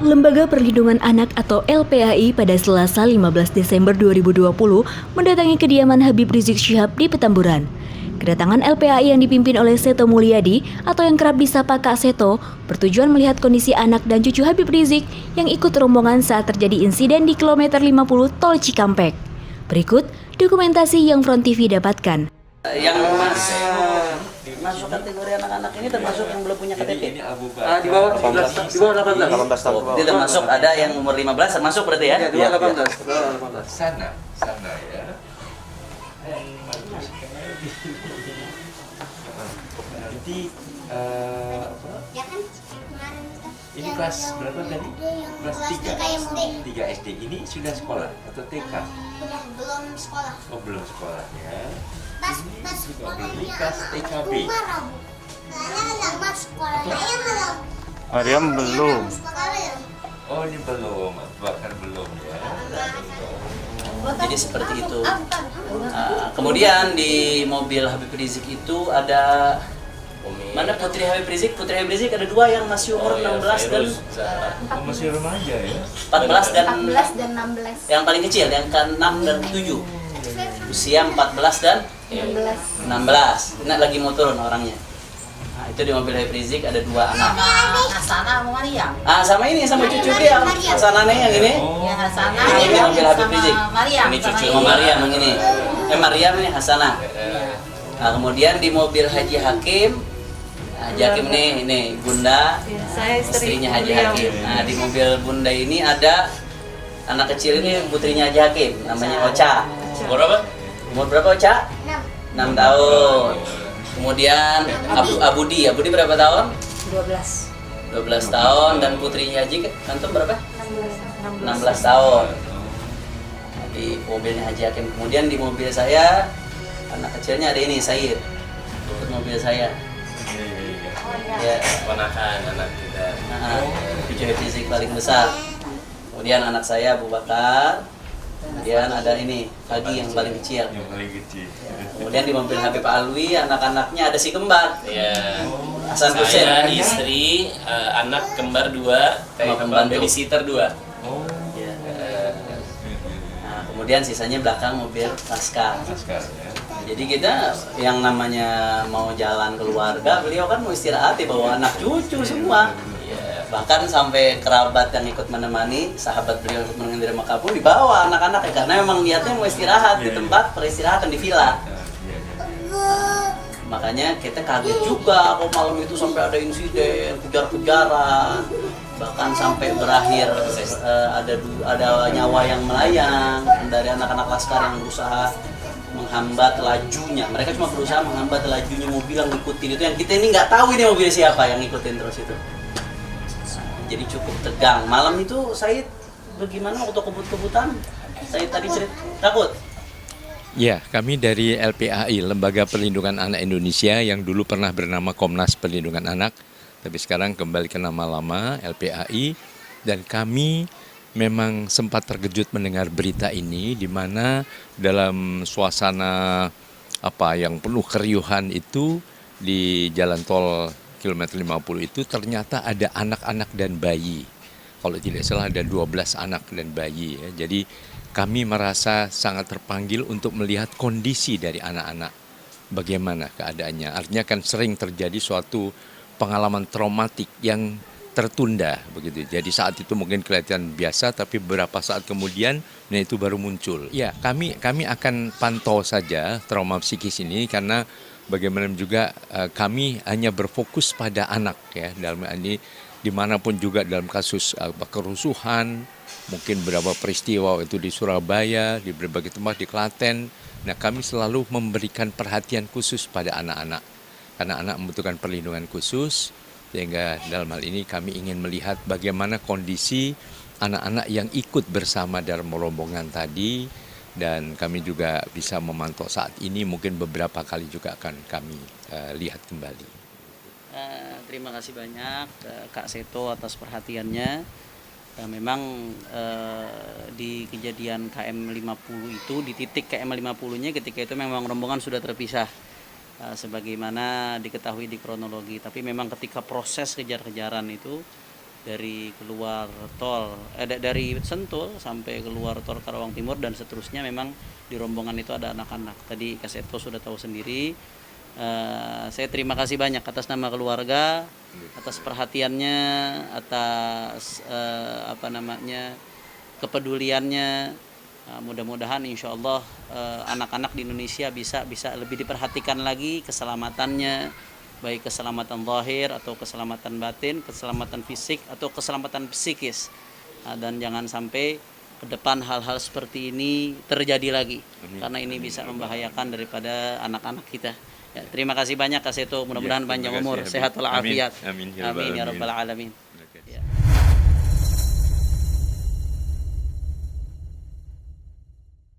Lembaga Perlindungan Anak atau LPAI pada Selasa 15 Desember 2020 mendatangi kediaman Habib Rizik Syihab di Petamburan. Kedatangan LPAI yang dipimpin oleh Seto Mulyadi atau yang kerap disapa Kak Seto bertujuan melihat kondisi anak dan cucu Habib Rizik yang ikut rombongan saat terjadi insiden di kilometer 50 Tol Cikampek. Berikut dokumentasi yang Front TV dapatkan. Yang masuk kategori anak-anak ini termasuk yang belum punya KTP. Di bawah 18 tahun. Dia termasuk ada yang umur 15 termasuk berarti ya? Di bawah 18. Sana ya. Nanti ini kelas berapa tadi? Kelas 3 SD. Ini sudah sekolah atau TK? Belum sekolah. Oh, belum sekolah ya. Pas Ini kelas TKB. Mariam belum. Oh, ini belum, bahkan belum ya. Jadi seperti itu. Kemudian di mobil Habib Rizik itu ada mana Putri Habib Rizik? Putri Habib Rizik ada dua yang masih umur 16 dan Masih remaja ya. 14 dan 16. yang paling kecil yang ke-6 dan ke-7. Usia 14 dan 16. Ini lagi mau turun orangnya. Nah, itu di mobil Habib Rizik ada dua anak. Hasanah sama Maryam. Sama ini sama cucu dia. Hasanah nih yang ini. Ya Hasanah. Ini mobil Habib Rizik. Maryam. Ini cucu sama Maryam yang ini. Maryam ini Hasanah. Nah, kemudian di mobil Haji Hakim. Haji Hakim ini Bunda. Istrinya Haji Hakim. Nah, di mobil Bunda ini ada anak kecil ini putrinya Haji Hakim, namanya Ocha. Umur berapa? Umur berapa Ocha? 6 tahun. Kemudian Abudi berapa tahun? 12 tahun dan putrinya Haji Kantum berapa? 16 tahun. Di mobilnya Haji Hakim. Kemudian di mobil saya anak kecilnya ada ini Said. Ikut mobil saya. Ya, Ponakan anak kita. cucu Habib Rizik paling besar. Kemudian anak saya Abu Bakar. Kemudian ada ini Pagi yang paling kecil. Yang paling kecil. Kemudian di mobil Habib Alwi anak-anaknya ada si kembar. Ya, Hasan Hussein. saya istri, anak kembar 2, pembantu. babysitter 2. Oh, Ya. Nah, kemudian sisanya belakang mobil Laskar. Laskar ya. Jadi kita yang namanya mau jalan keluarga, beliau kan mau istirahat ya bawa anak cucu semua. Ya, Bahkan sampai kerabat yang ikut menemani, sahabat beliau ikut mengendari Mekah pun dibawa anak-anak ya, karena memang niatnya mau istirahat di tempat peristirahatan di villa. Makanya kita kaget juga kok malam itu sampai ada insiden, kejar-kejaran, bahkan sampai berakhir ada nyawa yang melayang dari anak-anak Laskar yang berusaha menghambat lajunya. Mereka cuma berusaha menghambat lajunya mobil yang ngikutin itu, yang kita ini nggak tahu ini mobil siapa yang ngikutin terus itu. Jadi cukup tegang. Malam itu Said bagaimana waktu kebut-kebutan? Said tadi cerita takut. Ya, kami dari LPAI, Lembaga Perlindungan Anak Indonesia yang dulu pernah bernama Komnas Perlindungan Anak, tapi sekarang kembali ke nama lama LPAI, dan kami memang sempat terkejut mendengar berita ini di mana dalam suasana yang penuh keriuhan itu di jalan tol kilometer 50 itu ternyata ada anak-anak dan bayi. Kalau tidak salah ada 12 anak dan bayi ya. Jadi kami merasa sangat terpanggil untuk melihat kondisi dari anak-anak. Bagaimana keadaannya. Artinya kan sering terjadi suatu pengalaman traumatik yang tertunda begitu. Jadi saat itu mungkin kelihatan biasa tapi beberapa saat kemudian itu baru muncul. Ya, kami akan pantau saja trauma psikis ini karena bagaimana juga kami hanya berfokus pada anak ya, dalam ini dimanapun juga dalam kasus kerusuhan, mungkin beberapa peristiwa itu di Surabaya, di berbagai tempat di Klaten. Nah, kami selalu memberikan perhatian khusus pada anak-anak karena anak membutuhkan perlindungan khusus, sehingga dalam hal ini kami ingin melihat bagaimana kondisi anak-anak yang ikut bersama dalam rombongan tadi. Dan kami juga bisa memantau saat ini, mungkin beberapa kali juga akan kami lihat kembali. Terima kasih banyak Kak Seto atas perhatiannya. Memang di kejadian KM 50 itu, di titik KM 50-nya ketika itu memang rombongan sudah terpisah. Sebagaimana diketahui di kronologi. Tapi memang ketika proses kejar-kejaran itu dari keluar tol dari Sentul sampai keluar tol Karawang Timur dan seterusnya, memang di rombongan itu ada anak-anak. Tadi Kaseto sudah tahu sendiri. Saya terima kasih banyak atas nama keluarga, atas perhatiannya, atas kepeduliannya. Mudah-mudahan insya Allah anak-anak di Indonesia bisa lebih diperhatikan lagi keselamatannya, baik keselamatan zahir atau keselamatan batin, keselamatan fisik atau keselamatan psikis. Dan jangan sampai ke depan hal-hal seperti ini terjadi lagi. Amin. Karena ini bisa membahayakan daripada anak-anak kita. Ya, terima kasih banyak Kak Seto, mudah-mudahan panjang umur, sehat walafiat. Amin. Amin ya rabbal alamin.